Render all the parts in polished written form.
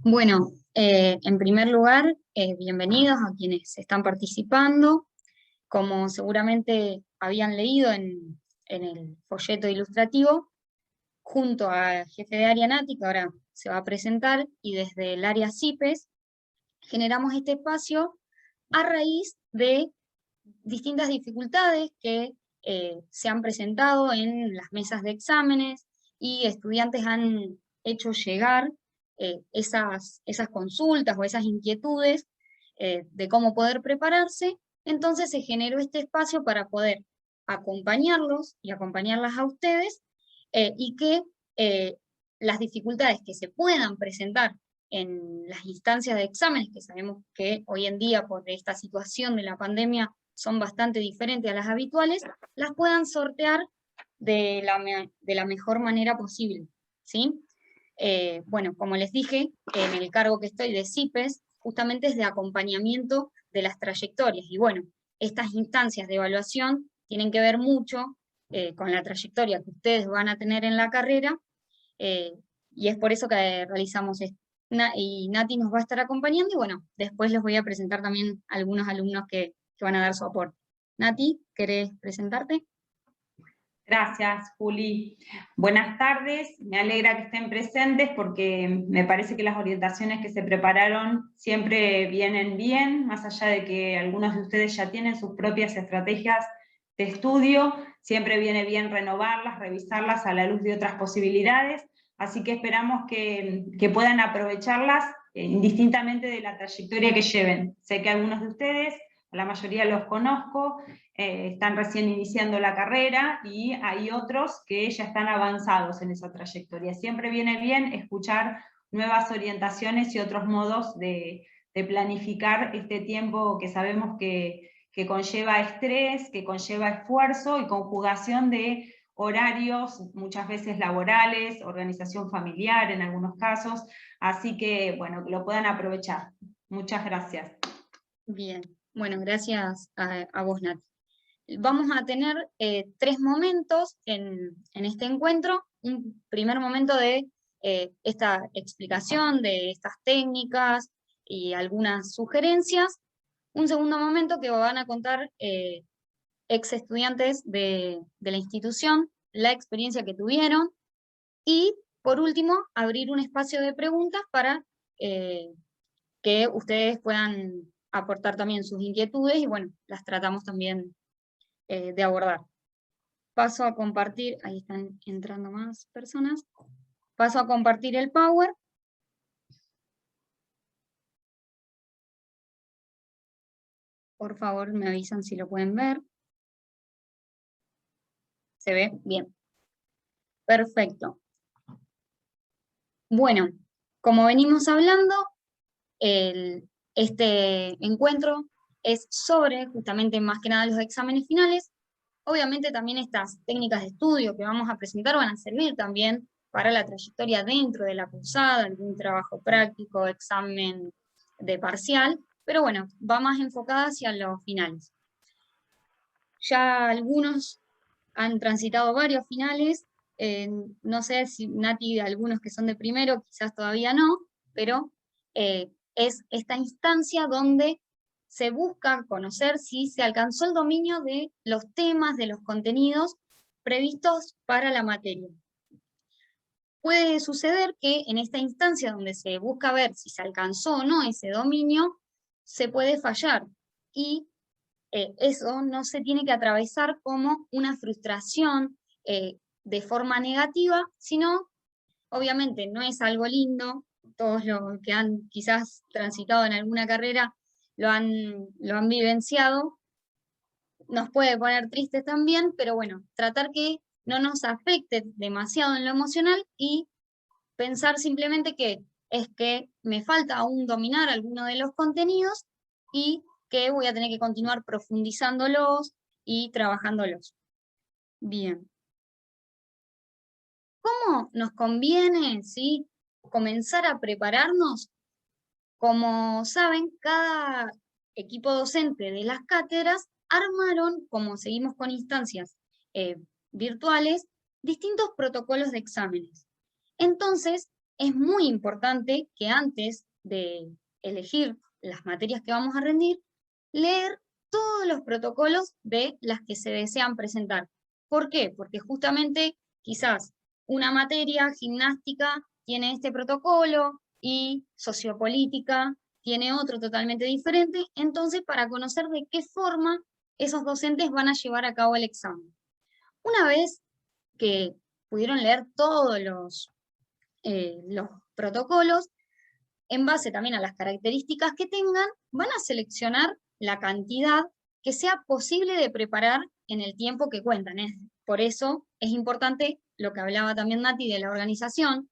Bueno, en primer lugar, bienvenidos a quienes están participando. Como seguramente habían leído en el folleto ilustrativo, junto al jefe de área Nati, que ahora se va a presentar, y desde el área CIPES, generamos este espacio a raíz de distintas dificultades que se han presentado en las mesas de exámenes y estudiantes han hecho llegar esas consultas o esas inquietudes de cómo poder prepararse. Entonces se generó este espacio para poder acompañarlos y acompañarlas a ustedes y que las dificultades que se puedan presentar en las instancias de exámenes, que sabemos que hoy en día por esta situación de la pandemia son bastante diferentes a las habituales, las puedan sortear de la mejor manera posible, ¿sí? Bueno, como les dije, en el cargo que estoy de CIPES, justamente es de acompañamiento de las trayectorias, y bueno, estas instancias de evaluación tienen que ver mucho con la trayectoria que ustedes van a tener en la carrera, eh, y es por eso que realizamos esto. Y Nati nos va a estar acompañando, y bueno, después les voy a presentar también a algunos alumnos que van a dar su aporte. Nati, ¿querés presentarte? Gracias, Juli. Buenas tardes, me alegra que estén presentes porque me parece que las orientaciones que se prepararon siempre vienen bien, más allá de que algunos de ustedes ya tienen sus propias estrategias de estudio, siempre viene bien renovarlas, revisarlas a la luz de otras posibilidades, así que esperamos que puedan aprovecharlas indistintamente de la trayectoria que lleven. Sé que algunos de ustedes, la mayoría los conozco, están recién iniciando la carrera y hay otros que ya están avanzados en esa trayectoria. Siempre viene bien escuchar nuevas orientaciones y otros modos de planificar este tiempo que sabemos que conlleva estrés, que conlleva esfuerzo y conjugación de horarios, muchas veces laborales, organización familiar en algunos casos, así que bueno, que lo puedan aprovechar. Muchas gracias. Bien, bueno, gracias a vos, Nati. Vamos a tener tres momentos en este encuentro. Un primer momento de esta explicación de estas técnicas y algunas sugerencias. Un segundo momento que van a contar ex estudiantes de la institución, la experiencia que tuvieron. Y por último, abrir un espacio de preguntas para que ustedes puedan aportar también sus inquietudes y bueno, las tratamos también de abordar. Paso a compartir, ahí están entrando más personas. Paso a compartir el Power. Por favor, me avisan si lo pueden ver. ¿Se ve? Bien. Perfecto. Bueno, como venimos hablando, este encuentro es sobre, justamente más que nada, los exámenes finales. Obviamente también estas técnicas de estudio que vamos a presentar van a servir también para la trayectoria dentro de la cursada, algún trabajo práctico, examen de parcial, pero bueno, va más enfocada hacia los finales. Ya algunos han transitado varios finales, no sé si Nati, algunos que son de primero, quizás todavía no, pero es esta instancia donde se busca conocer si se alcanzó el dominio de los temas, de los contenidos previstos para la materia. Puede suceder que en esta instancia donde se busca ver si se alcanzó o no ese dominio, se puede fallar, y eso no se tiene que atravesar como una frustración de forma negativa, sino, obviamente, no es algo lindo. Todos los que han quizás transitado en alguna carrera lo han vivenciado. Nos puede poner tristes también, pero bueno, tratar que no nos afecte demasiado en lo emocional y pensar simplemente que es que me falta aún dominar alguno de los contenidos y que voy a tener que continuar profundizándolos y trabajándolos. Bien. ¿Cómo nos conviene, sí, comenzar a prepararnos? Como saben, cada equipo docente de las cátedras armaron, como seguimos con instancias virtuales, distintos protocolos de exámenes. Entonces, es muy importante que antes de elegir las materias que vamos a rendir, leer todos los protocolos de las que se desean presentar. ¿Por qué? Porque justamente quizás una materia, gimnástica, tiene este protocolo y sociopolítica tiene otro totalmente diferente, entonces para conocer de qué forma esos docentes van a llevar a cabo el examen. Una vez que pudieron leer todos los protocolos, en base también a las características que tengan, van a seleccionar la cantidad que sea posible de preparar en el tiempo que cuentan. Por eso es importante lo que hablaba también Nati de la organización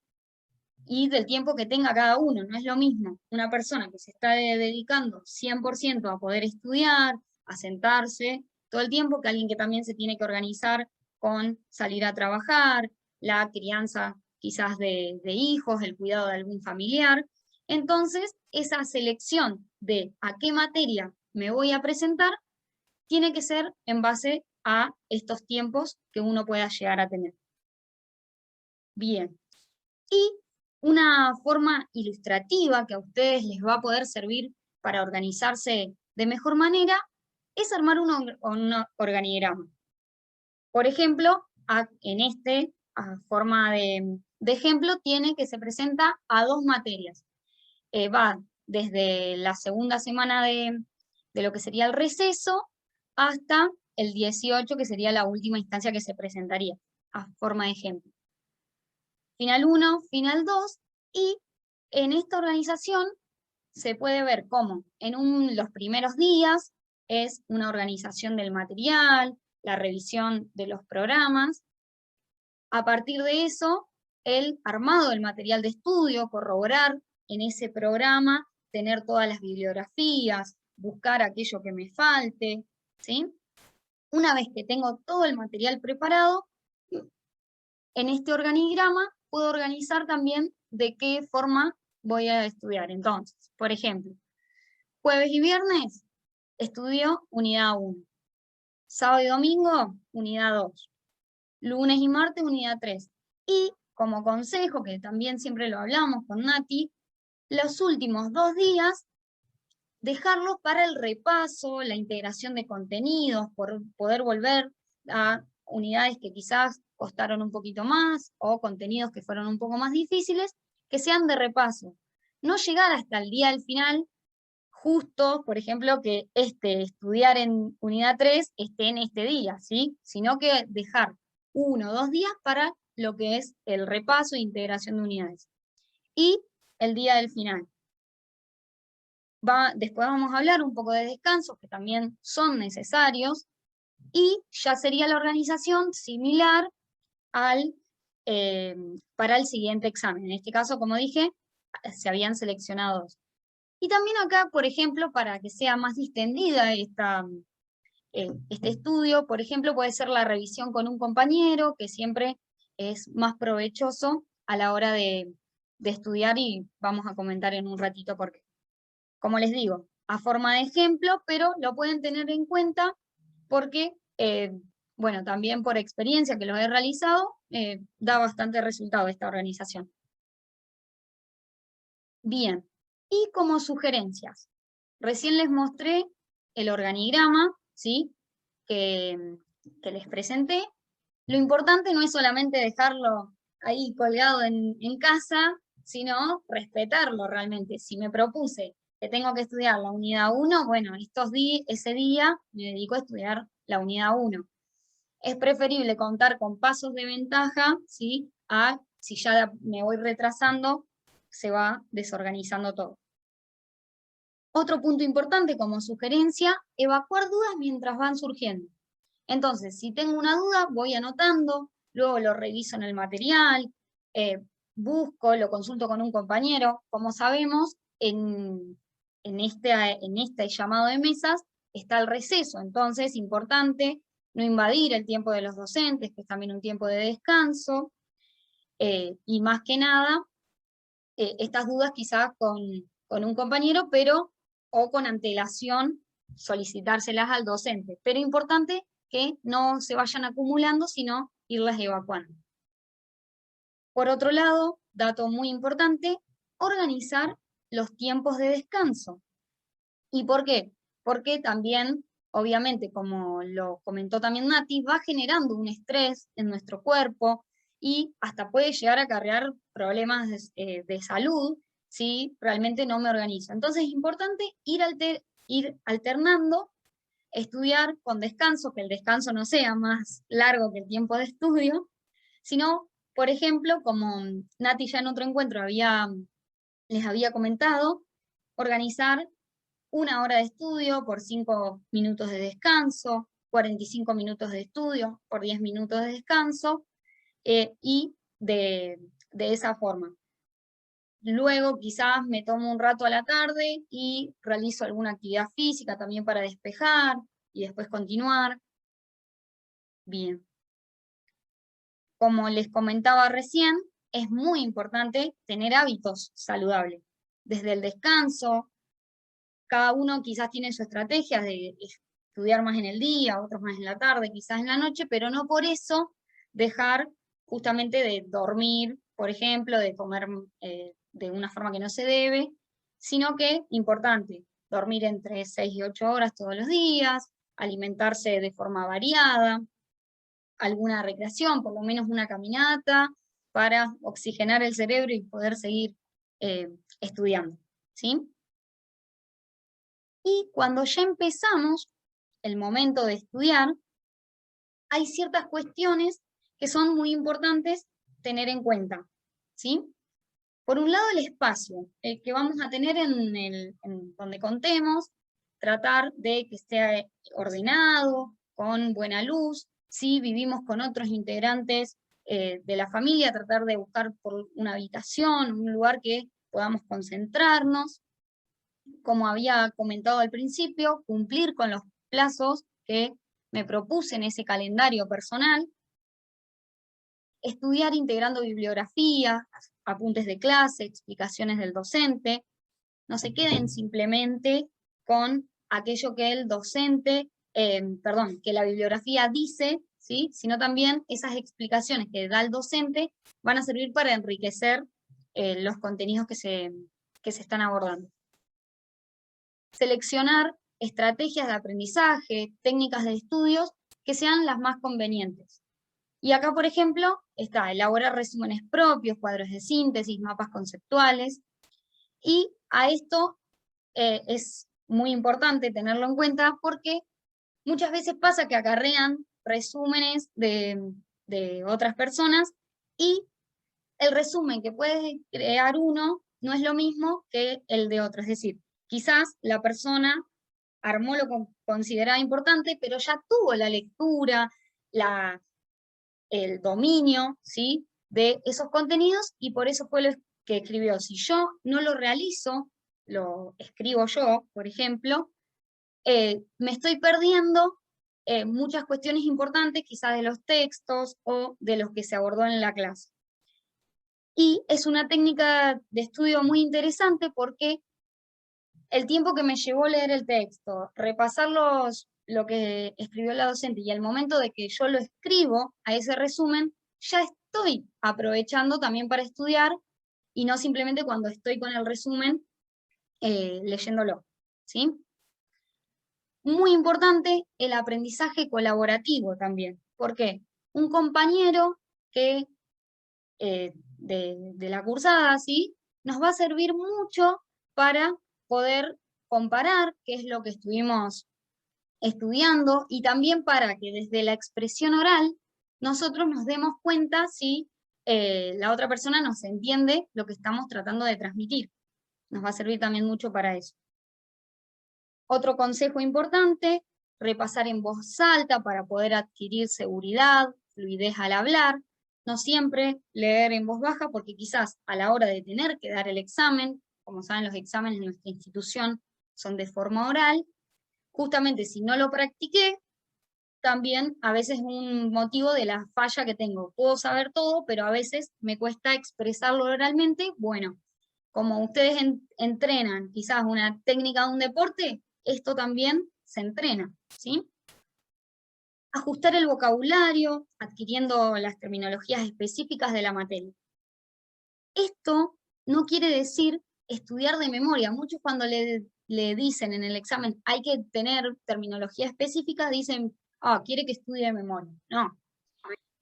y del tiempo que tenga cada uno. No es lo mismo una persona que se está dedicando 100% a poder estudiar, a sentarse todo el tiempo, que alguien que también se tiene que organizar con salir a trabajar, la crianza quizás de hijos, el cuidado de algún familiar. Entonces, esa selección de a qué materia me voy a presentar tiene que ser en base a estos tiempos que uno pueda llegar a tener. Bien. Y una forma ilustrativa que a ustedes les va a poder servir para organizarse de mejor manera es armar un organigrama. Por ejemplo, en a forma de ejemplo, tiene que se presenta a 2 materias. Va desde la segunda semana de lo que sería el receso hasta el 18, que sería la última instancia que se presentaría, a forma de ejemplo. Final 1, final 2, y en esta organización se puede ver cómo en los primeros días es una organización del material, la revisión de los programas. A partir de eso, el armado del material de estudio, corroborar en ese programa, tener todas las bibliografías, buscar aquello que me falte, ¿sí? Una vez que tengo todo el material preparado, en este organigrama puedo organizar también de qué forma voy a estudiar. Entonces, por ejemplo, jueves y viernes estudio unidad 1. Sábado y domingo, unidad 2. Lunes y martes, unidad 3. Y como consejo, que también siempre lo hablamos con Nati, los últimos 2 días, dejarlos para el repaso, la integración de contenidos, por poder volver a unidades que quizás costaron un poquito más o contenidos que fueron un poco más difíciles, que sean de repaso. No llegar hasta el día del final, justo, por ejemplo, que estudiar en unidad 3 esté en este día, ¿sí? Sino que dejar 1 o 2 días para lo que es el repaso e integración de unidades. Y el día del final. Después vamos a hablar un poco de descansos, que también son necesarios, y ya sería la organización similar para el siguiente examen. En este caso, como dije, se habían seleccionado 2. Y también acá, por ejemplo, para que sea más distendida este estudio, por ejemplo, puede ser la revisión con un compañero, que siempre es más provechoso a la hora de estudiar, y vamos a comentar en un ratito por qué. Como les digo, a forma de ejemplo, pero lo pueden tener en cuenta porque, bueno, también por experiencia que lo he realizado, da bastante resultado esta organización. Bien, y como sugerencias, recién les mostré el organigrama, ¿sí? que les presenté. Lo importante no es solamente dejarlo ahí colgado en casa, sino respetarlo realmente. Si me propuse que tengo que estudiar la unidad 1, bueno, ese día me dedico a estudiar la unidad 1. Es preferible contar con pasos de ventaja, ¿sí? Si ya me voy retrasando, se va desorganizando todo. Otro punto importante como sugerencia, evacuar dudas mientras van surgiendo. Entonces, si tengo una duda, voy anotando, luego lo reviso en el material, busco, lo consulto con un compañero. Como sabemos, en este llamado de mesas está el receso, entonces es importante no invadir el tiempo de los docentes, que es también un tiempo de descanso, y más que nada, estas dudas quizás con un compañero, o con antelación solicitárselas al docente. Pero importante que no se vayan acumulando, sino irlas evacuando. Por otro lado, dato muy importante, organizar los tiempos de descanso. ¿Y por qué? Porque también, obviamente, como lo comentó también Nati, va generando un estrés en nuestro cuerpo y hasta puede llegar a acarrear problemas de salud si realmente no me organizo. Entonces es importante ir alternando, estudiar con descanso, que el descanso no sea más largo que el tiempo de estudio, sino, por ejemplo, como Nati ya en otro encuentro les había comentado, organizar 1 hora de estudio por 5 minutos de descanso, 45 minutos de estudio por 10 minutos de descanso, y de esa forma. Luego quizás me tomo un rato a la tarde y realizo alguna actividad física también para despejar y después continuar. Bien. Como les comentaba recién, es muy importante tener hábitos saludables. Desde el descanso, cada uno quizás tiene su estrategia de estudiar más en el día, otros más en la tarde, quizás en la noche, pero no por eso dejar justamente de dormir, por ejemplo, de comer de una forma que no se debe, sino que, importante, dormir entre 6 y 8 horas todos los días, alimentarse de forma variada, alguna recreación, por lo menos una caminata, para oxigenar el cerebro y poder seguir estudiando, ¿sí? Y cuando ya empezamos el momento de estudiar, hay ciertas cuestiones que son muy importantes tener en cuenta, ¿sí? Por un lado, el espacio que vamos a tener en donde contemos, tratar de que esté ordenado, con buena luz. Si vivimos con otros integrantes de la familia, tratar de buscar por una habitación, un lugar que podamos concentrarnos. Como había comentado al principio, cumplir con los plazos que me propuse en ese calendario personal. Estudiar integrando bibliografía, apuntes de clase, explicaciones del docente. No se queden simplemente con aquello que el docente, que la bibliografía dice, ¿sí? Sino también esas explicaciones que da el docente van a servir para enriquecer los contenidos que se están abordando. Seleccionar estrategias de aprendizaje, técnicas de estudios que sean las más convenientes. Y acá, por ejemplo, está elaborar resúmenes propios, cuadros de síntesis, mapas conceptuales. Y a esto es muy importante tenerlo en cuenta porque muchas veces pasa que acarrean resúmenes de otras personas y el resumen que puede crear uno no es lo mismo que el de otro. Es decir, quizás la persona armó lo que consideraba importante, pero ya tuvo la lectura, el dominio, ¿sí?, de esos contenidos y por eso fue lo que escribió. Si yo no lo realizo, lo escribo yo, por ejemplo, me estoy perdiendo muchas cuestiones importantes, quizás de los textos o de los que se abordó en la clase. Y es una técnica de estudio muy interesante porque el tiempo que me llevó leer el texto, repasar lo que escribió la docente y el momento de que yo lo escribo a ese resumen, ya estoy aprovechando también para estudiar y no simplemente cuando estoy con el resumen leyéndolo, ¿sí? Muy importante el aprendizaje colaborativo también. ¿Por qué? Un compañero que de la cursada, ¿sí?, nos va a servir mucho para poder comparar qué es lo que estuvimos estudiando y también para que desde la expresión oral nosotros nos demos cuenta si la otra persona nos entiende lo que estamos tratando de transmitir. Nos va a servir también mucho para eso. Otro consejo importante, repasar en voz alta para poder adquirir seguridad, fluidez al hablar. No siempre leer en voz baja porque quizás a la hora de tener que dar el examen, como saben los exámenes en nuestra institución son de forma oral, justamente si no lo practiqué, también a veces es un motivo de la falla que tengo. Puedo saber todo, pero a veces me cuesta expresarlo oralmente. Bueno, como ustedes entrenan quizás una técnica de un deporte, esto también se entrena, ¿sí? Ajustar el vocabulario, adquiriendo las terminologías específicas de la materia. Esto no quiere decir estudiar de memoria. Muchos cuando le dicen en el examen hay que tener terminología específica, dicen, quiere que estudie de memoria. No.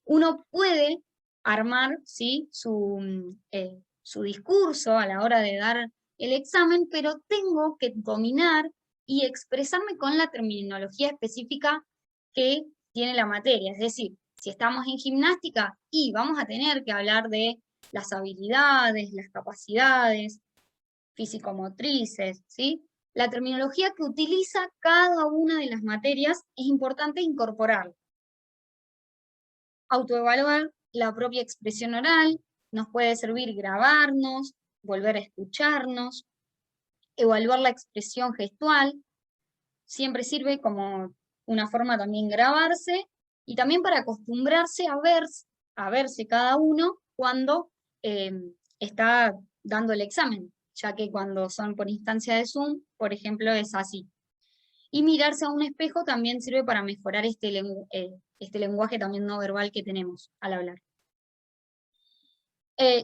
Uno puede armar, ¿sí?, su discurso a la hora de dar el examen, pero tengo que dominar y expresarme con la terminología específica que tiene la materia. Es decir, si estamos en gimnástica, y vamos a tener que hablar de las habilidades, las capacidades físico-motrices, ¿sí? La terminología que utiliza cada una de las materias es importante incorporarla. Autoevaluar la propia expresión oral, nos puede servir grabarnos, volver a escucharnos, evaluar la expresión gestual, siempre sirve como una forma también grabarse, y también para acostumbrarse a verse cada uno cuando está dando el examen, ya que cuando son por instancia de Zoom, por ejemplo, es así. Y mirarse a un espejo también sirve para mejorar este lenguaje también no verbal que tenemos al hablar.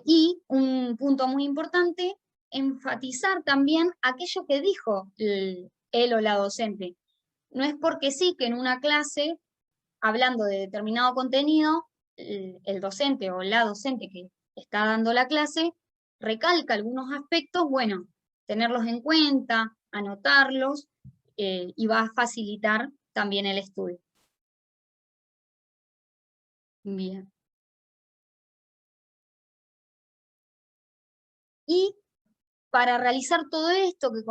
Y un punto muy importante, enfatizar también aquello que dijo él o la docente. No es porque sí que en una clase, hablando de determinado contenido, el docente o la docente que está dando la clase recalca algunos aspectos, bueno, tenerlos en cuenta, anotarlos, y va a facilitar también el estudio. Bien. Y para realizar todo esto que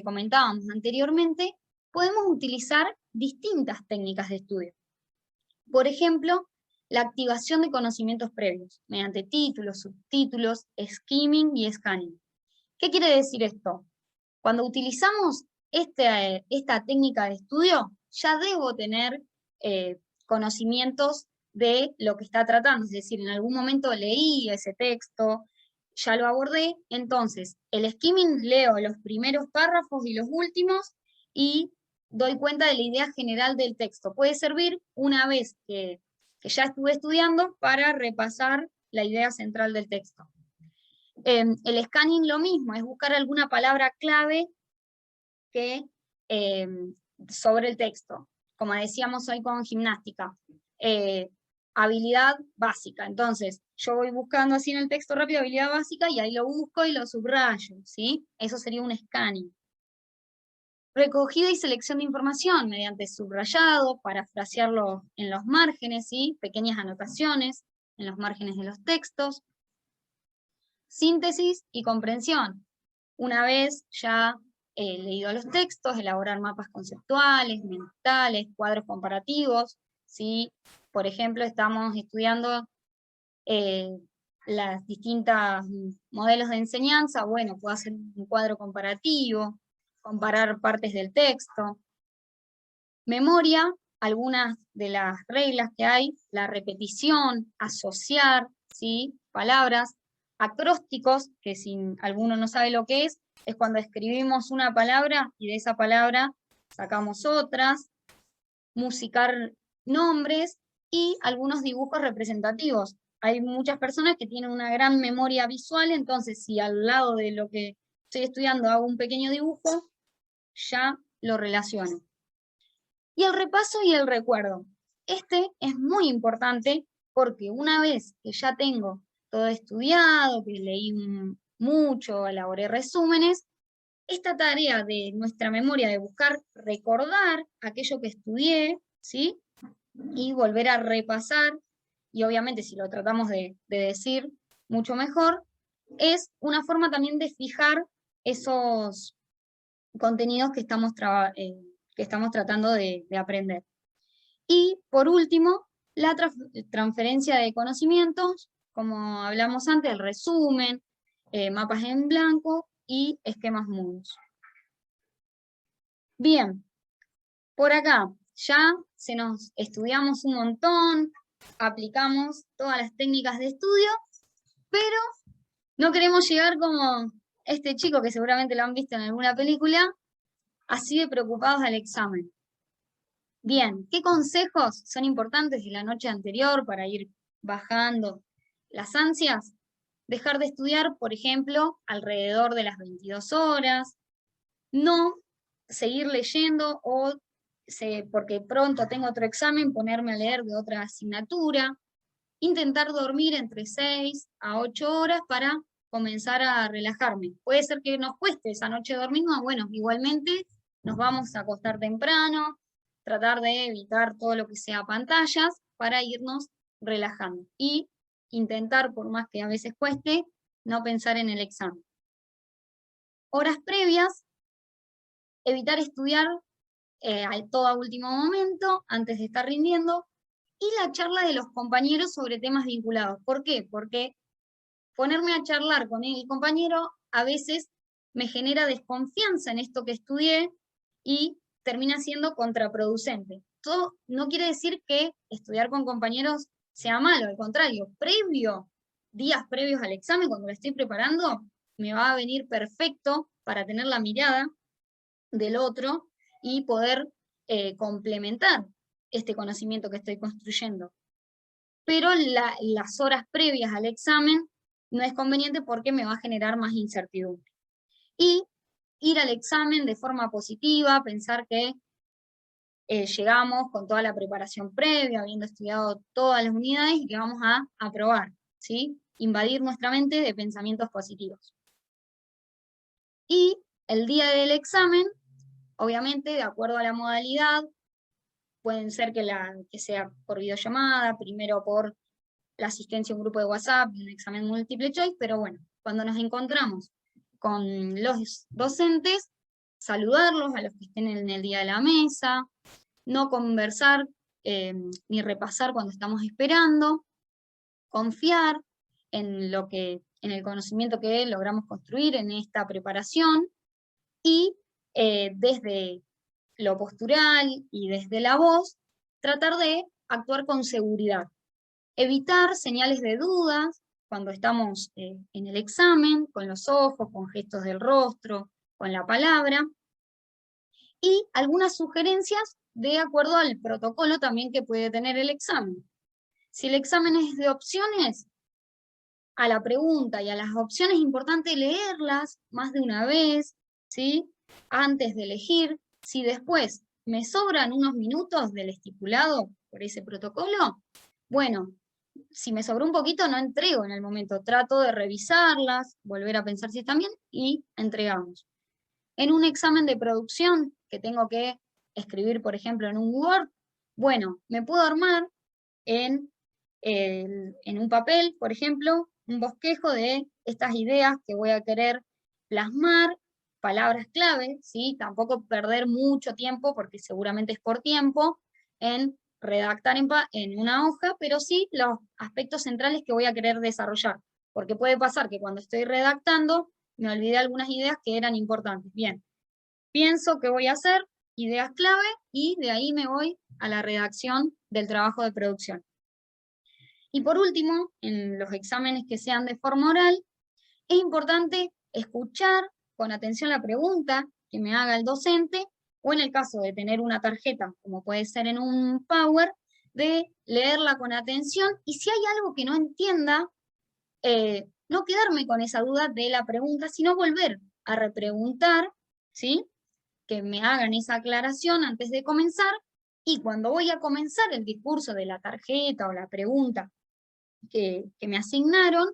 comentábamos anteriormente, podemos utilizar distintas técnicas de estudio. Por ejemplo, la activación de conocimientos previos, mediante títulos, subtítulos, skimming y scanning. ¿Qué quiere decir esto? Cuando utilizamos esta técnica de estudio, ya debo tener conocimientos de lo que está tratando, es decir, en algún momento leí ese texto, ya lo abordé. Entonces el skimming, leo los primeros párrafos y los últimos, y doy cuenta de la idea general del texto. Puede servir una vez que ya estuve estudiando para repasar la idea central del texto. El scanning lo mismo, es buscar alguna palabra clave sobre el texto. Como decíamos hoy con gimnástica, habilidad básica. Entonces, yo voy buscando así en el texto rápido habilidad básica, y ahí lo busco y lo subrayo, ¿sí? Eso sería un scanning. Recogida y selección de información mediante subrayado, parafrasearlo en los márgenes, ¿sí? Pequeñas anotaciones en los márgenes de los textos. Síntesis y comprensión. Una vez ya leído los textos, elaborar mapas conceptuales, mentales, cuadros comparativos, ¿sí? Por ejemplo, estamos estudiando las distintas modelos de enseñanza, bueno, puedo hacer un cuadro comparativo, comparar partes del texto. Memoria, algunas de las reglas que hay, la repetición, asociar, ¿sí? Palabras. Acrósticos, que si alguno no sabe lo que es cuando escribimos una palabra y de esa palabra sacamos otras. Musicar nombres y algunos dibujos representativos. Hay muchas personas que tienen una gran memoria visual, entonces si al lado de lo que estoy estudiando hago un pequeño dibujo, ya lo relaciono. Y el repaso y el recuerdo. Este es muy importante porque una vez que ya tengo todo estudiado, que leí mucho, elaboré resúmenes, esta tarea de nuestra memoria de buscar recordar aquello que estudié, ¿sí? Y volver a repasar, y obviamente si lo tratamos de decir mucho mejor, es una forma también de fijar esos contenidos que estamos tratando de aprender. Y por último, la transferencia de conocimientos, como hablamos antes, el resumen, mapas en blanco y esquemas mudos. Bien, por acá ya estudiamos un montón, aplicamos todas las técnicas de estudio, pero no queremos llegar como este chico, que seguramente lo han visto en alguna película, así de preocupados al examen. Bien, ¿qué consejos son importantes de la noche anterior para ir bajando las ansias? dejar de estudiar, por ejemplo, alrededor de las 22 horas, no seguir leyendo o porque pronto tengo otro examen, ponerme a leer de otra asignatura, intentar dormir entre 6 a 8 horas para comenzar a relajarme. Puede ser que nos cueste esa noche dormir, no, bueno, igualmente nos vamos a acostar temprano, tratar de evitar todo lo que sea pantallas para irnos relajando. Y intentar, por más que a veces cueste, no pensar en el examen. Horas previas, evitar estudiar a todo último momento, antes de estar rindiendo, y la charla de los compañeros sobre temas vinculados. ¿Por qué? Porque ponerme a charlar con el compañero a veces me genera desconfianza en esto que estudié y termina siendo contraproducente. Todo no quiere decir que estudiar con compañeros sea malo, al contrario, días previos al examen, cuando lo estoy preparando, me va a venir perfecto para tener la mirada del otro y poder complementar este conocimiento que estoy construyendo. Pero las horas previas al examen no es conveniente porque me va a generar más incertidumbre. Y ir al examen de forma positiva, pensar que llegamos con toda la preparación previa, habiendo estudiado todas las unidades y que vamos a aprobar, ¿sí? Invadir nuestra mente de pensamientos positivos. Y el día del examen, obviamente, de acuerdo a la modalidad, pueden ser que sea por videollamada, primero por la asistencia a un grupo de WhatsApp, un examen múltiple choice, pero bueno, cuando nos encontramos con los docentes, saludarlos a los que estén en el día de la mesa, no conversar ni repasar cuando estamos esperando, confiar en el conocimiento que logramos construir en esta preparación y desde lo postural y desde la voz, tratar de actuar con seguridad. Evitar señales de dudas cuando estamos en el examen, con los ojos, con gestos del rostro, con la palabra, y algunas sugerencias de acuerdo al protocolo también que puede tener el examen. Si el examen es de opciones, a la pregunta y a las opciones es importante leerlas más de una vez, ¿sí? Antes de elegir. Si después me sobran unos minutos del estipulado por ese protocolo, bueno, si me sobró un poquito no entrego en el momento, trato de revisarlas, volver a pensar si están bien y entregamos. En un examen de producción que tengo que escribir, por ejemplo, en un Word, bueno, me puedo armar en un papel, por ejemplo, un bosquejo de estas ideas que voy a querer plasmar, palabras clave, ¿sí? Tampoco perder mucho tiempo, porque seguramente es por tiempo, en redactar en una hoja, pero sí los aspectos centrales que voy a querer desarrollar, porque puede pasar que cuando estoy redactando me olvidé algunas ideas que eran importantes. Bien, pienso qué voy a hacer, ideas clave, y de ahí me voy a la redacción del trabajo de producción. Y por último, en los exámenes que sean de forma oral, es importante escuchar con atención la pregunta que me haga el docente, o en el caso de tener una tarjeta, como puede ser en un Power, de leerla con atención, y si hay algo que no entienda, no quedarme con esa duda de la pregunta, sino volver a repreguntar, ¿sí? Que me hagan esa aclaración antes de comenzar, y cuando voy a comenzar el discurso de la tarjeta o la pregunta que me asignaron,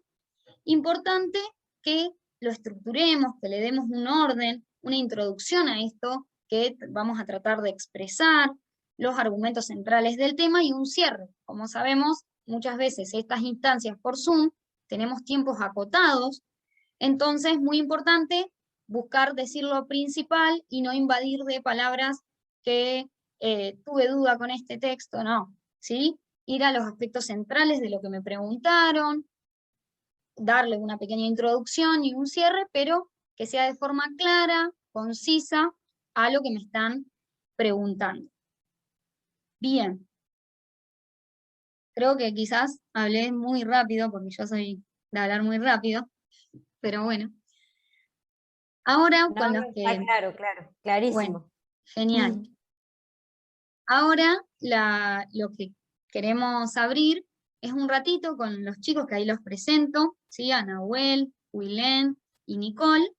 importante que lo estructuremos, que le demos un orden, una introducción a esto que vamos a tratar de expresar, los argumentos centrales del tema y un cierre. Como sabemos, muchas veces estas instancias por Zoom tenemos tiempos acotados, entonces es muy importante buscar decir lo principal y no invadir de palabras que tuve duda con este texto, no, ¿sí? Ir a los aspectos centrales de lo que me preguntaron, darle una pequeña introducción y un cierre, pero que sea de forma clara, concisa, a lo que me están preguntando. Bien. Creo que quizás hablé muy rápido, porque yo soy de hablar muy rápido, pero bueno. Ahora, con los que... Está claro, Bueno, clarísimo. genial. Ahora, lo que queremos abrir es un ratito con los chicos que ahí los presento, ¿sí? A Nahuel, Huilén y Nicole,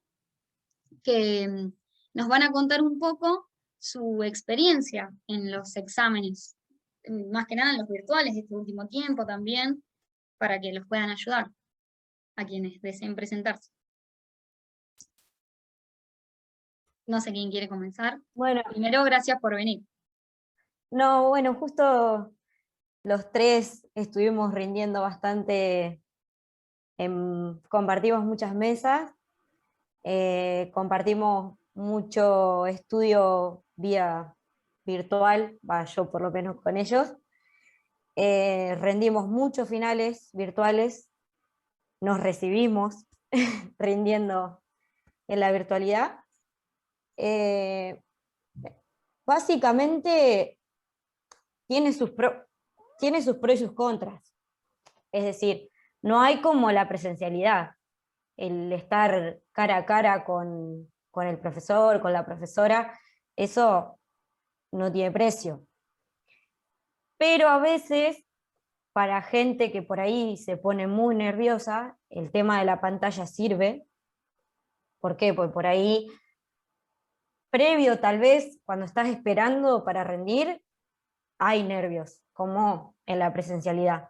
que nos van a contar un poco su experiencia en los exámenes, más que nada en los virtuales de este último tiempo también, para que los puedan ayudar a quienes deseen presentarse. No sé quién quiere comenzar. Bueno, Primero, gracias por venir. no, bueno, justo los tres estuvimos rindiendo bastante, compartimos muchas mesas, compartimos mucho estudio vía virtual, yo por lo menos con ellos, rendimos muchos finales virtuales, nos recibimos rindiendo en la virtualidad. Básicamente tiene sus pros y sus contras. Es decir, no hay como la presencialidad, el estar cara a cara con el profesor, con la profesora, eso no tiene precio. Pero a veces, para gente que por ahí se pone muy nerviosa, el tema de la pantalla sirve. ¿Por qué? Porque por ahí, previo tal vez, cuando estás esperando para rendir, hay nervios, como en la presencialidad.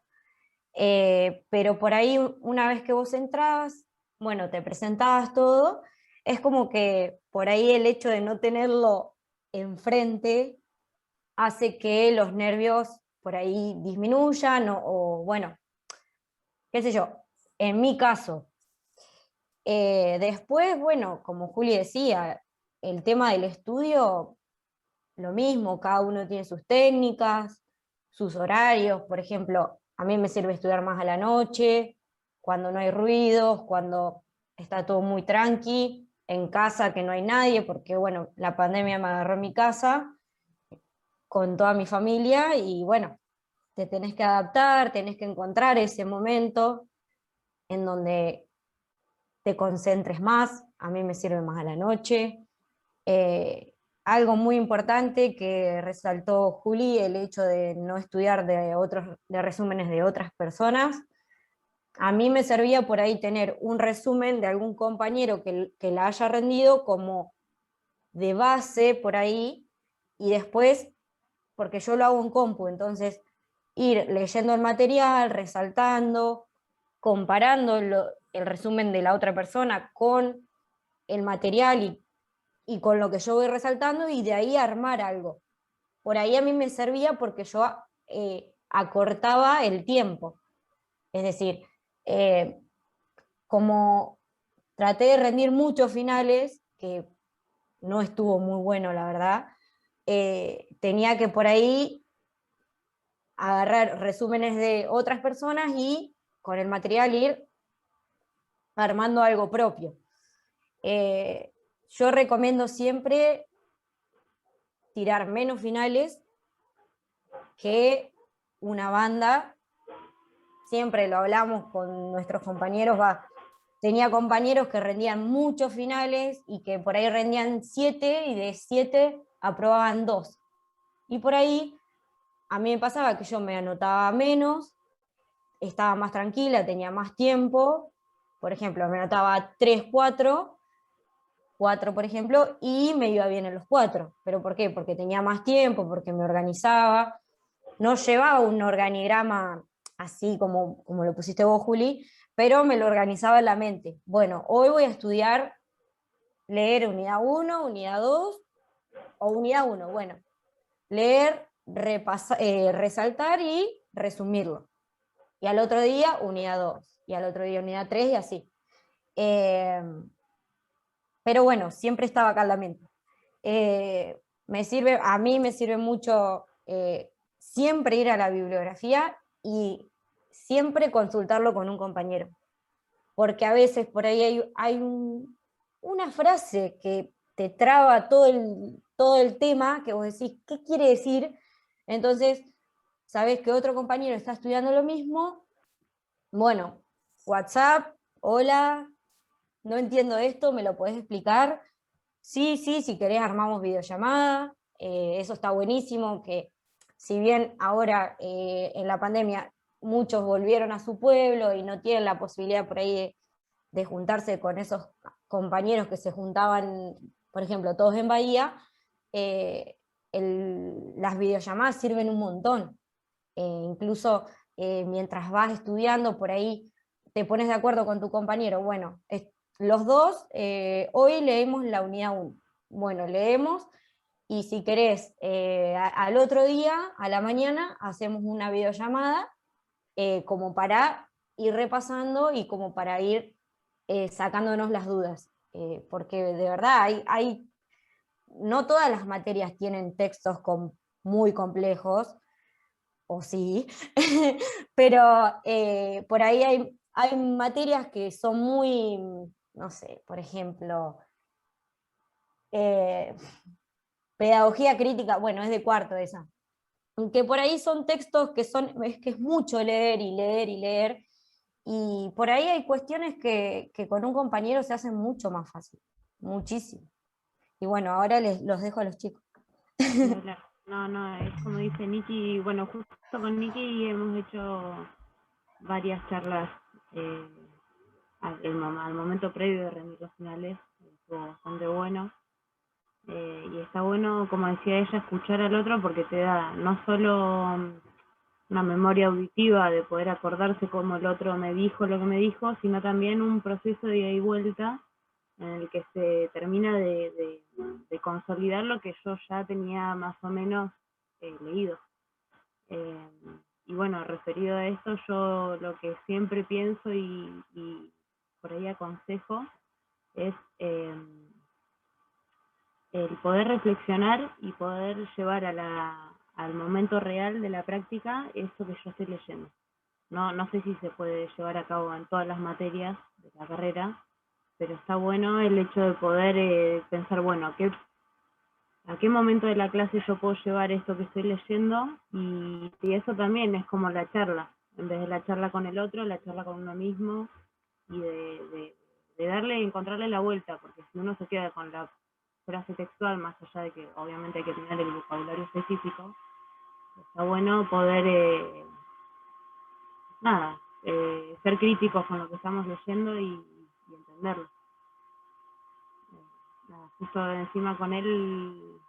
Pero por ahí, una vez que vos entrabas, bueno, te presentabas todo, es como que por ahí el hecho de no tenerlo enfrente hace que los nervios por ahí disminuyan, o bueno, qué sé yo, en mi caso. Después, bueno, como Juli decía, el tema del estudio, lo mismo, cada uno tiene sus técnicas, sus horarios. Por ejemplo, a mí me sirve estudiar más a la noche, cuando no hay ruidos, cuando está todo muy tranqui, en casa que no hay nadie, porque bueno, la pandemia me agarró en mi casa con toda mi familia y bueno, te tenés que adaptar, tenés que encontrar ese momento en donde te concentres más. A mí me sirve más a la noche. Algo muy importante que resaltó Juli, el hecho de no estudiar de resúmenes de otras personas. A mí me servía por ahí tener un resumen de algún compañero que la haya rendido como de base por ahí, y después, porque yo lo hago en compu, entonces ir leyendo el material, resaltando, comparando el resumen de la otra persona con el material y con lo que yo voy resaltando, y de ahí armar algo. Por ahí a mí me servía porque yo acortaba el tiempo. Es decir, como traté de rendir muchos finales, que no estuvo muy bueno, la verdad, tenía que por ahí agarrar resúmenes de otras personas y con el material ir armando algo propio. Yo recomiendo siempre tirar menos finales que una banda. Siempre lo hablamos con nuestros compañeros, tenía compañeros que rendían muchos finales y que por ahí rendían 7 y de 7 aprobaban 2. Y por ahí a mí me pasaba que yo me anotaba menos, estaba más tranquila, tenía más tiempo. Por ejemplo, me anotaba 3, 4 por ejemplo, y me iba bien en los 4. ¿Pero por qué? Porque tenía más tiempo, porque me organizaba. No llevaba un organigrama así como lo pusiste vos, Juli, pero me lo organizaba en la mente. Bueno, hoy voy a estudiar, leer unidad 1, unidad 2, o unidad 1, bueno, leer, resaltar y resumirlo. Y al otro día, unidad 2, y al otro día, unidad 3, y así. Pero bueno, siempre estaba acá en la mente. A mí me sirve mucho siempre ir a la bibliografía y siempre consultarlo con un compañero. Porque a veces por ahí hay una frase que te traba todo el tema, que vos decís, ¿qué quiere decir? Entonces, sabés que otro compañero está estudiando lo mismo, bueno, WhatsApp, hola, no entiendo esto, ¿me lo podés explicar? Sí, si querés armamos videollamada, eso está buenísimo, que si bien ahora en la pandemia muchos volvieron a su pueblo y no tienen la posibilidad por ahí de juntarse con esos compañeros que se juntaban, por ejemplo, todos en Bahía, las videollamadas sirven un montón. Incluso mientras vas estudiando, por ahí te pones de acuerdo con tu compañero, bueno, los dos hoy leemos la unidad 1. Bueno, leemos, y si querés, al otro día, a la mañana, hacemos una videollamada como para ir repasando y como para ir sacándonos las dudas. Porque de verdad no todas las materias tienen textos muy complejos, o sí, pero por ahí hay materias que son muy, no sé, por ejemplo, pedagogía crítica, bueno, es de cuarto esa, que por ahí son textos que es mucho leer y leer y leer, y por ahí hay cuestiones que con un compañero se hacen mucho más fácil, muchísimo. Y bueno, ahora los dejo a los chicos. No, es como dice Niki, bueno, justo con Niki hemos hecho varias charlas al momento previo de rendir los finales, estuvo bastante bueno. Y está bueno, como decía ella, escuchar al otro porque te da no solo una memoria auditiva de poder acordarse cómo el otro me dijo lo que me dijo, sino también un proceso de ida y vuelta en el que se termina de consolidar lo que yo ya tenía más o menos leído. Y bueno, referido a esto, yo lo que siempre pienso y por ahí aconsejo es el poder reflexionar y poder llevar al momento real de la práctica esto que yo estoy leyendo. No sé si se puede llevar a cabo en todas las materias de la carrera, pero está bueno el hecho de poder pensar, bueno, a qué momento de la clase yo puedo llevar esto que estoy leyendo, y eso también es como la charla, en vez de la charla con el otro, la charla con uno mismo, y de encontrarle la vuelta, porque si uno se queda con la frase textual, más allá de que obviamente hay que tener el vocabulario específico, está bueno poder ser críticos con lo que estamos leyendo y entenderlo. Justo encima con él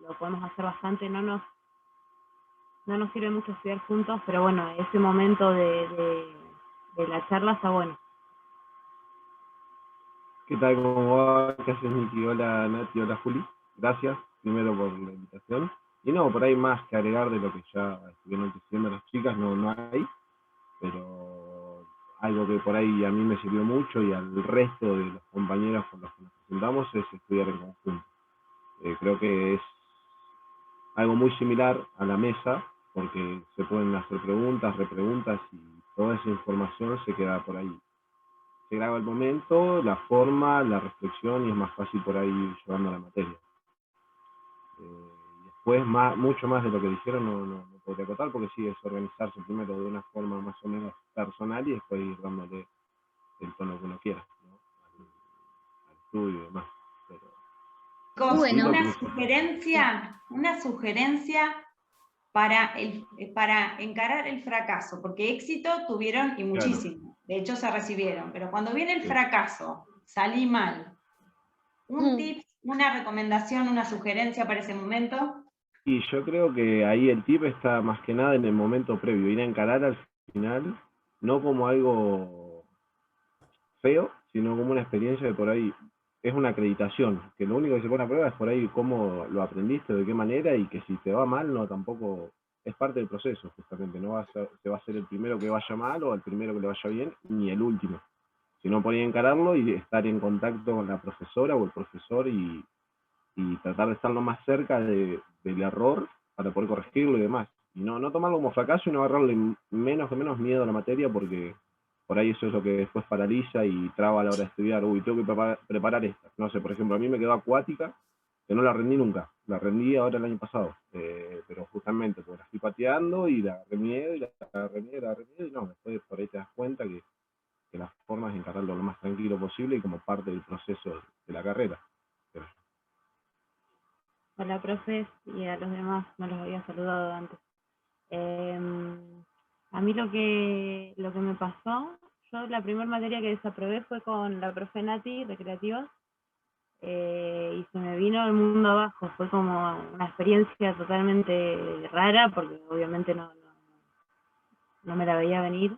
lo podemos hacer bastante, no nos sirve mucho estudiar juntos, pero bueno, ese momento de la charla está bueno. ¿Qué tal? ¿Cómo va? ¿Qué haces, Niki? Hola, Nati. Hola, Juli. Gracias, primero, por la invitación. Y no, por ahí más que agregar de lo que ya estuvieron diciendo las chicas, no hay, pero algo que por ahí a mí me sirvió mucho y al resto de los compañeros con los que nos presentamos es estudiar en conjunto. Creo que es algo muy similar a la mesa, porque se pueden hacer preguntas, repreguntas, y toda esa información se queda por ahí. Se graba el momento, la forma, la reflexión, y es más fácil por ahí llevando la materia. Después, mucho más de lo que dijeron no podría acotar, porque sí, es organizarse primero de una forma más o menos personal y después ir dándole el tono que uno quiera, ¿no? al estudio y demás. Pero Bueno. Una sugerencia para encarar el fracaso, porque éxito tuvieron y muchísimo, claro. De hecho se recibieron, pero cuando viene el fracaso, salí mal, un tip, una recomendación, una sugerencia para ese momento. Y yo creo que ahí el tip está más que nada en el momento previo, ir a encarar al final, no como algo feo, sino como una experiencia de por ahí, es una acreditación, que lo único que se pone a prueba es por ahí cómo lo aprendiste, de qué manera, y que si te va mal, no tampoco, es parte del proceso, justamente, no se va a ser el primero que vaya mal o el primero que le vaya bien, ni el último, sino por ahí encararlo y estar en contacto con la profesora o el profesor y tratar de estar lo más cerca del error para poder corregirlo y demás. Y no tomarlo como fracaso y no agarrarle menos miedo a la materia, porque por ahí eso es lo que después paraliza y traba a la hora de estudiar. Uy, tengo que preparar esta. No sé, por ejemplo, a mí me quedó acuática, que no la rendí nunca. La rendí ahora el año pasado. Pero justamente porque la estoy pateando y la remiedo y la remiedo, y no, después por ahí te das cuenta que la forma es encararlo lo más tranquilo posible y como parte del proceso de la carrera. Pero Hola, profes, y a los demás, no los había saludado antes. A mí lo que me pasó, yo la primera materia que desaprobé fue con la profe Nati, recreativas, y se me vino el mundo abajo. Fue como una experiencia totalmente rara, porque obviamente no me la veía venir.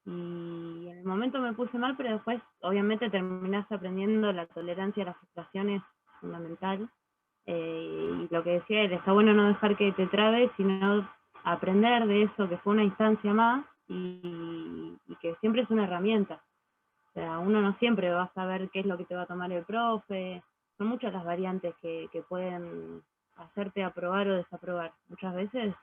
Y en el momento me puse mal, pero después obviamente terminás aprendiendo. La tolerancia a la frustración es fundamental. Y lo que decía él, está bueno no dejar que te trabe, sino aprender de eso, que fue una instancia más, y que siempre es una herramienta. O sea, uno no siempre va a saber qué es lo que te va a tomar el profe. Son muchas las variantes que pueden hacerte aprobar o desaprobar. Muchas veces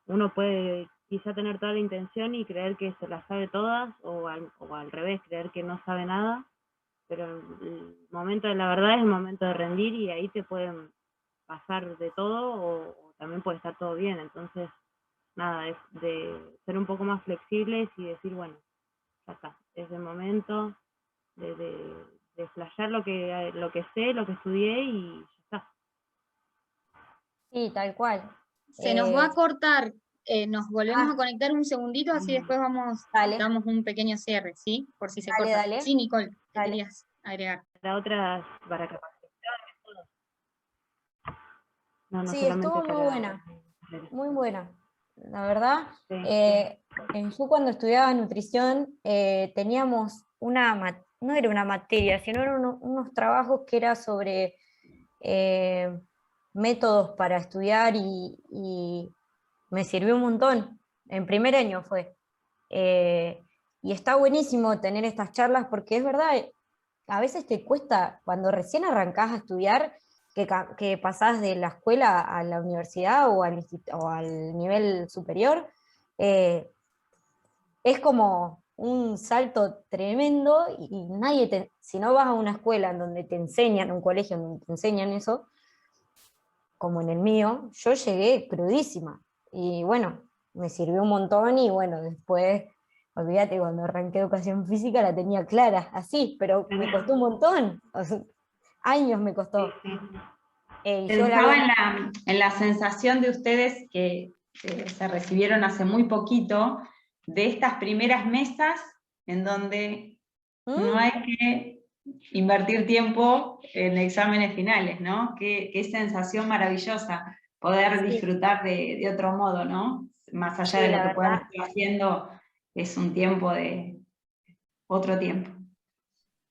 uno puede quizá tener toda la intención y creer que se las sabe todas, o al revés, creer que no sabe nada, pero el momento de la verdad es el momento de rendir, y ahí te pueden pasar de todo, o también puede estar todo bien. Entonces, nada, es de ser un poco más flexibles y decir, bueno, ya está, es el momento de flashear lo que sé, lo que estudié, y ya está. Sí, tal cual. Se nos va a cortar, nos volvemos a conectar un segundito, así Mm. después Dale, damos un pequeño cierre, ¿sí? Por si se dale, corta. dale. Sí, Nicole, ¿qué Dale. querías agregar? Para otras, para capacitaciones, todo. No Sí, solamente estuvo muy para... buena, muy buena. La verdad, Sí. yo cuando estudiaba nutrición teníamos no era una materia, sino eran unos trabajos que era sobre métodos para estudiar, y me sirvió un montón. En primer año fue. Eh, y está buenísimo tener estas charlas, porque es verdad, a veces te cuesta, cuando recién arrancás a estudiar, que pasás de la escuela a la universidad o al nivel superior, eh, es como un salto tremendo, y si no vas a una escuela en donde te enseñan, un colegio donde te enseñan eso, como en el mío, yo llegué crudísima. Y bueno, me sirvió un montón, y bueno, después, olvídate, cuando arranqué educación física la tenía clara, así, pero me costó un montón, o sea, años me costó. Sí. Y yo la Pensaba había... en la sensación de ustedes que se recibieron hace muy poquito, de estas primeras mesas en donde no hay que invertir tiempo en exámenes finales, ¿no? Qué sensación maravillosa poder Sí, disfrutar de otro modo, ¿no? Más allá sí, de lo la que puedan verdad. estar haciendo, es un tiempo de otro tiempo.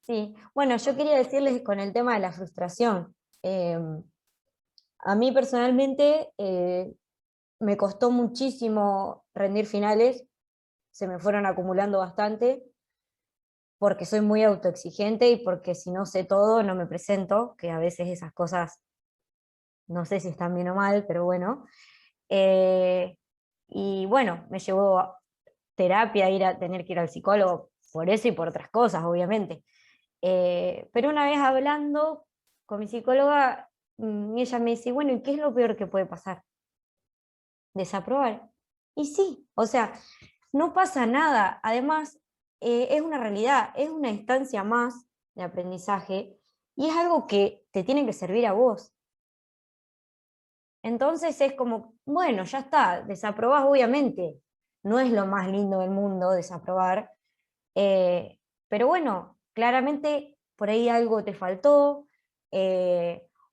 Sí, bueno, yo quería decirles con el tema de la frustración. A mí personalmente me costó muchísimo rendir finales, se me fueron acumulando bastante, porque soy muy autoexigente, y porque si no sé todo no me presento, que a veces esas cosas no sé si están bien o mal, pero bueno. Eh, y bueno, me llevó a terapia, tener que ir al psicólogo por eso y por otras cosas, obviamente. Pero una vez hablando con mi psicóloga, ella me dice, bueno, ¿y qué es lo peor que puede pasar? Desaprobar. Y sí, o sea, no pasa nada. Además, es una realidad, es una instancia más de aprendizaje, y es algo que te tiene que servir a vos. Entonces es como, bueno, ya está, desaprobás, obviamente. No es lo más lindo del mundo desaprobar, pero bueno, claramente por ahí algo te faltó,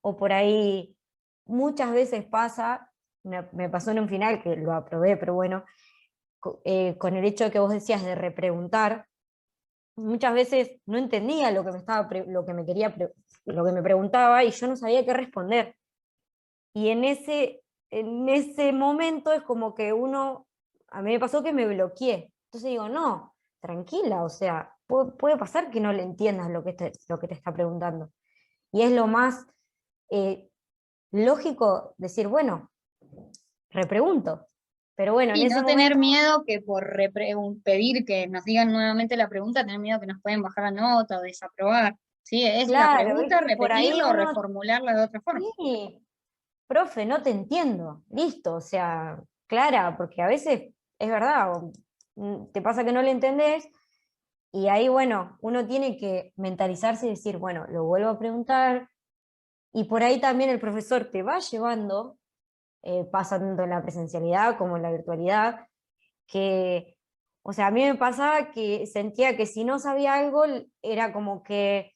o por ahí muchas veces pasa, me pasó en un final que lo aprobé, pero bueno, con el hecho que vos decías de repreguntar, muchas veces no entendía lo que lo que me lo que me preguntaba, y yo no sabía qué responder. Y en ese momento es como que a mí me pasó que me bloqueé. Entonces digo, no, tranquila, o sea, puede pasar que no le entiendas lo que te está preguntando. Y es lo más lógico decir, bueno, repregunto. Pero bueno, en Y ese no tener momento, miedo que por pedir que nos digan nuevamente la pregunta, tener miedo que nos pueden bajar la nota o desaprobar. Sí, es la claro, pregunta, viste, por ahí repetirla o uno, reformularla de otra forma. sí, profe, no te entiendo, listo, o sea, clara, porque a veces es verdad, te pasa que no le entendés, y ahí, bueno, uno tiene que mentalizarse y decir, bueno, lo vuelvo a preguntar, y por ahí también el profesor te va llevando, pasa tanto en la presencialidad como en la virtualidad, que, o sea, a mí me pasaba que sentía que si no sabía algo, era como que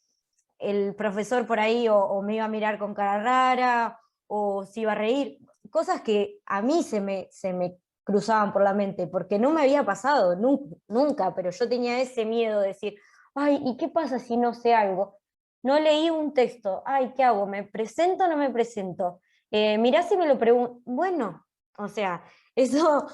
el profesor por ahí o me iba a mirar con cara rara, o se iba a reír, cosas que a mí se me cruzaban por la mente, porque no me había pasado nunca, pero yo tenía ese miedo de decir, ay, ¿y qué pasa si no sé algo? No leí un texto, ay, ¿qué hago? ¿Me presento o no me presento? Mirá si me lo pregunto. Bueno, o sea, eso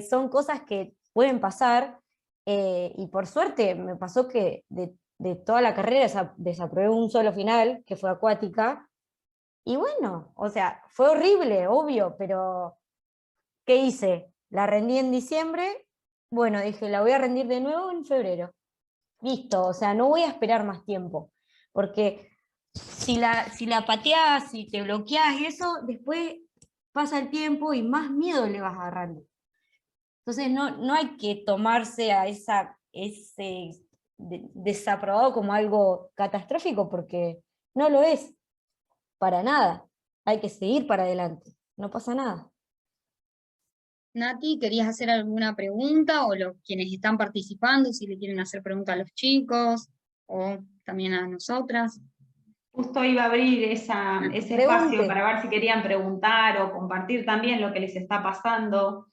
son cosas que pueden pasar, y por suerte me pasó que de toda la carrera desaprobé un solo final, que fue acuática, y bueno, o sea, fue horrible, obvio, pero ¿qué hice? La rendí en diciembre, bueno, dije, la voy a rendir de nuevo en febrero. Listo, o sea, no voy a esperar más tiempo, porque si la pateás, si te bloqueás y eso, después pasa el tiempo y más miedo le vas agarrando. Entonces no hay que tomarse a ese desaprobado como algo catastrófico, porque no lo es, para nada. Hay que seguir para adelante, no pasa nada. Nati, ¿querías hacer alguna pregunta o quienes están participando, si le quieren hacer pregunta a los chicos o también a nosotras? Justo iba a abrir ese espacio Pregunte. para ver si querían preguntar o compartir también lo que les está pasando.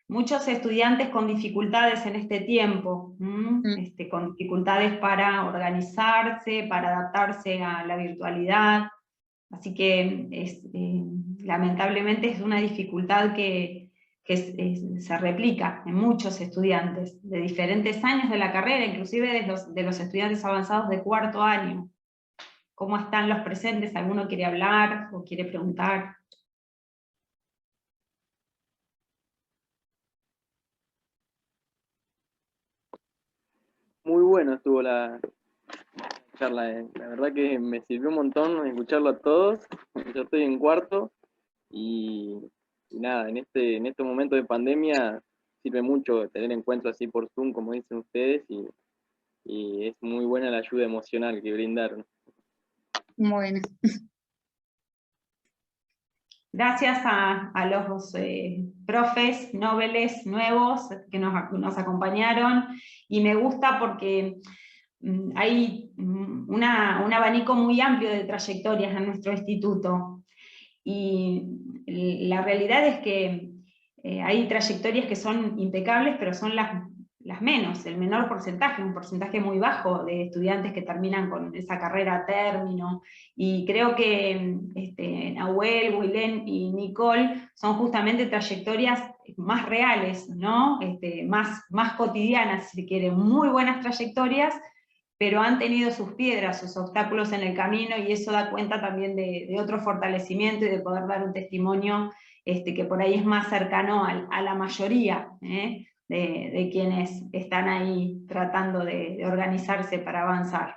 Muchos estudiantes con dificultades en este tiempo, con dificultades para organizarse, para adaptarse a la virtualidad. Así que lamentablemente es una dificultad que se replica en muchos estudiantes de diferentes años de la carrera, inclusive de los estudiantes avanzados de cuarto año. ¿Cómo están los presentes? ¿Alguno quiere hablar o quiere preguntar? Muy bueno estuvo la charla, la verdad que me sirvió un montón escucharlo a todos. Yo estoy en cuarto y nada, en este momento de pandemia sirve mucho tener encuentros así por Zoom, como dicen ustedes, y es muy buena la ayuda emocional que brindaron. Bueno. Gracias a los profes nobles nuevos que nos acompañaron, y me gusta porque hay un abanico muy amplio de trayectorias en nuestro instituto, y la realidad es que hay trayectorias que son impecables, pero son las menos, el menor porcentaje, un porcentaje muy bajo de estudiantes que terminan con esa carrera a término, y creo que Nahuel, Wilén y Nicole son justamente trayectorias más reales, ¿no? Más cotidianas, si se quiere, muy buenas trayectorias, pero han tenido sus piedras, sus obstáculos en el camino, y eso da cuenta también de otro fortalecimiento y de poder dar un testimonio que por ahí es más cercano a la mayoría de quienes están ahí tratando de organizarse para avanzar.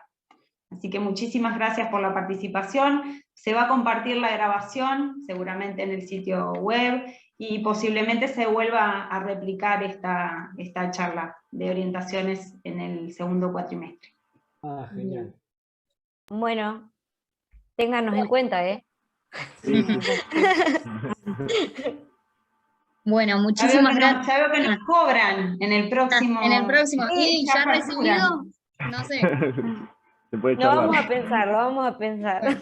Así que muchísimas gracias por la participación. Se va a compartir la grabación, seguramente en el sitio web, y posiblemente se vuelva a replicar esta charla de orientaciones en el segundo cuatrimestre. Ah, genial. Bueno, téngannos en cuenta, ¿eh? Sí, sí. Bueno, muchísimas gracias. Ya veo que nos cobran en el próximo. En el próximo. Sí, ¿Y ya ya facturan. recibido? No sé. Se puede Lo charlar. vamos a pensar, lo vamos a pensar.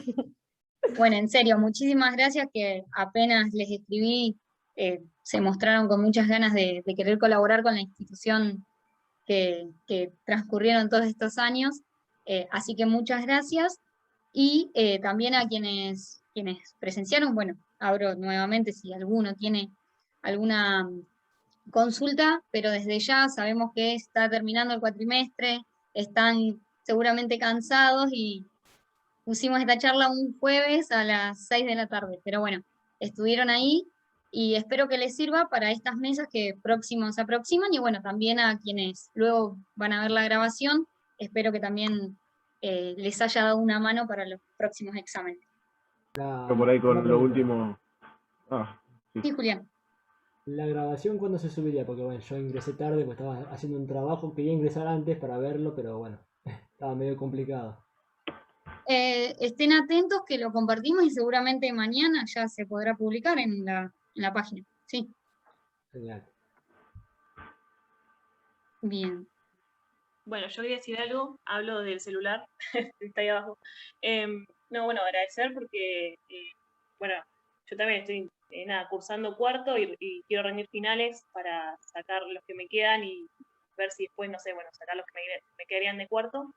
Bueno, en serio, muchísimas gracias, que apenas les escribí, se mostraron con muchas ganas de querer colaborar con la institución que transcurrieron todos estos años. Así que muchas gracias. Y también a quienes presenciaron, bueno, abro nuevamente si alguno tiene alguna consulta, pero desde ya sabemos que está terminando el cuatrimestre, están seguramente cansados y pusimos esta charla un jueves a las 6 de la tarde, pero bueno, estuvieron ahí y espero que les sirva para estas mesas que próximos se aproximan, y bueno, también a quienes luego van a ver la grabación, espero que también les haya dado una mano para los próximos exámenes. Yo por ahí con lo pregunta. último. Ah, sí. Sí, Julián. ¿La grabación cuándo se subiría? Porque bueno, yo ingresé tarde, pues estaba haciendo un trabajo, quería ingresar antes para verlo, pero bueno, estaba medio complicado. Estén atentos que lo compartimos y seguramente mañana ya se podrá publicar en la página. Sí. Genial. Bien. Bueno, yo quería decir algo, hablo del celular, está ahí abajo. No, bueno, agradecer porque, bueno, yo también estoy, nada, cursando cuarto y quiero rendir finales para sacar los que me quedan y ver si después, no sé, bueno, sacar los que me quedarían de cuarto.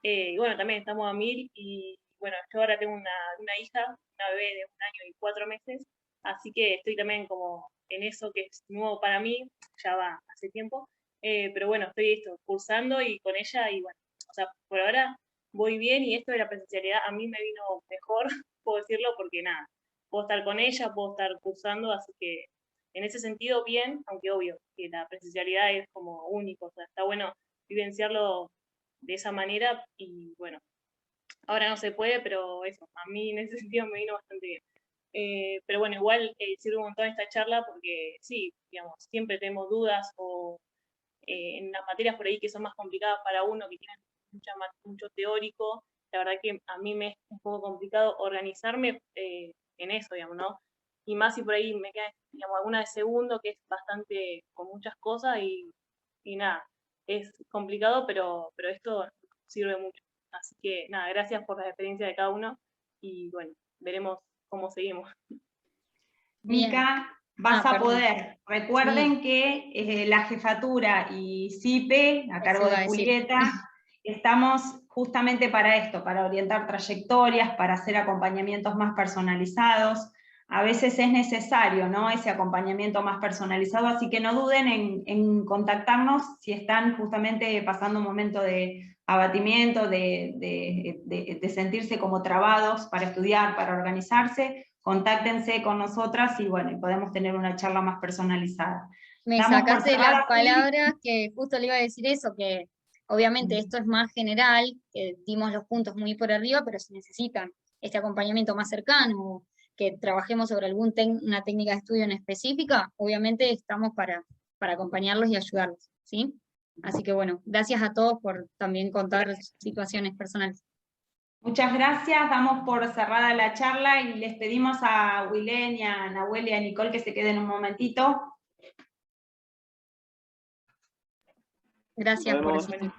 Y bueno, también estamos a 1000 y bueno, yo ahora tengo una hija, una bebé de 1 año y 4 meses, así que estoy también como en eso que es nuevo para mí, ya va hace tiempo, pero bueno, estoy cursando y con ella y bueno, o sea, por ahora voy bien y esto de la presencialidad a mí me vino mejor, puedo decirlo, porque nada, puedo estar con ella, puedo estar cursando, así que en ese sentido bien, aunque obvio que la presencialidad es como único, o sea, está bueno vivenciarlo de esa manera y bueno, ahora no se puede, pero eso, a mí en ese sentido me vino bastante bien. Pero bueno, igual sirve un montón esta charla porque sí, digamos, siempre tenemos dudas o en las materias por ahí que son más complicadas para uno, que tienen mucho teórico, la verdad que a mí me es un poco complicado organizarme en eso, digamos, ¿no? Y más si por ahí me queda, digamos, alguna de segundo, que es bastante con muchas cosas y nada, es complicado, pero esto sirve mucho. Así que nada, gracias por las experiencias de cada uno y bueno, veremos cómo seguimos. Bien. Mica, vas a perdón. poder. Recuerden que la jefatura y CIPE, a cargo iba a de decir. Julieta, estamos justamente para esto, para orientar trayectorias, para hacer acompañamientos más personalizados. A veces es necesario, ¿no?, ese acompañamiento más personalizado, así que no duden en contactarnos si están justamente pasando un momento de abatimiento, de sentirse como trabados para estudiar, para organizarse. Contáctense con nosotras y bueno, podemos tener una charla más personalizada. Me Damos por sacaste cerrada, las palabras que justo le iba a decir eso, que obviamente esto es más general, que dimos los puntos muy por arriba, pero si necesitan este acompañamiento más cercano, que trabajemos sobre una técnica de estudio en específica, obviamente estamos para acompañarlos y ayudarlos, ¿sí? Así que bueno, gracias a todos por también contar situaciones personales. Muchas gracias, damos por cerrada la charla y les pedimos a Wilén y a Nahuel y a Nicole que se queden un momentito. Gracias por Nos existir.